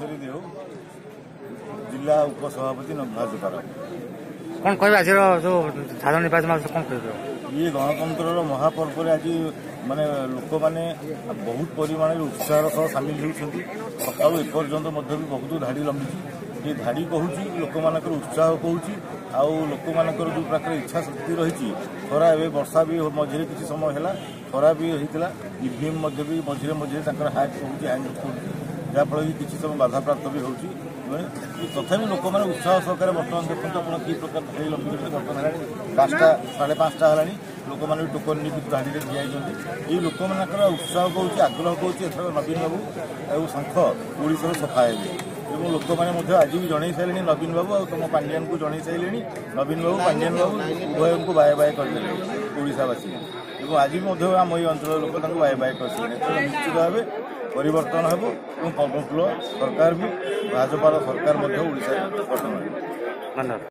केशरी देव जिला उपसभापति भाजपार कौन कह आज जो साधारण निर्वाचन कौन कह ये गणतंत्र महापर्व आज माने लोक मैंने बहुत परिमाण उत्साह सह सामिल होती सका एपर्यंत बहुत धाड़ी लंबी ये धाड़ी कहूँ लोक मान उत्साह कहूँ आउ लोक मान जो प्रकार इच्छा शक्ति रही खरा ए वर्षा भी मझे किसी समय है खरा भी होता इवीएम भी मझे मझे हाक कहूँ हैंग कर जहाँफल कि किसी समय बाधा प्राप्त भी होती तथापि लोक मैंने उत्साह सहकार बर्तमान देखते आप कि प्रकार धाड़ी लंबी बर्तमान है 5टा 5:30 है लोक मैंने टोकन नहीं धाड़ी ठिया लोक मान उत्साह कहूँ आग्रह कहूँ एथर नवीन बाबू और शंख ओडिशा सफा है लोक मैंने आज भी जन सारे नवीन बाबू और तुम पांड्यान को जन सारे नवीन बाबू पांड्यान बाबू उभय को बाय बाय करदे ओडावासी और आज भी आम ये अंचल लोक बाय बाय कर निश्चित भाव परिवर्तन हो पवनफुल सरकार भी भाजपार सरकार गठन। धन्यवाद।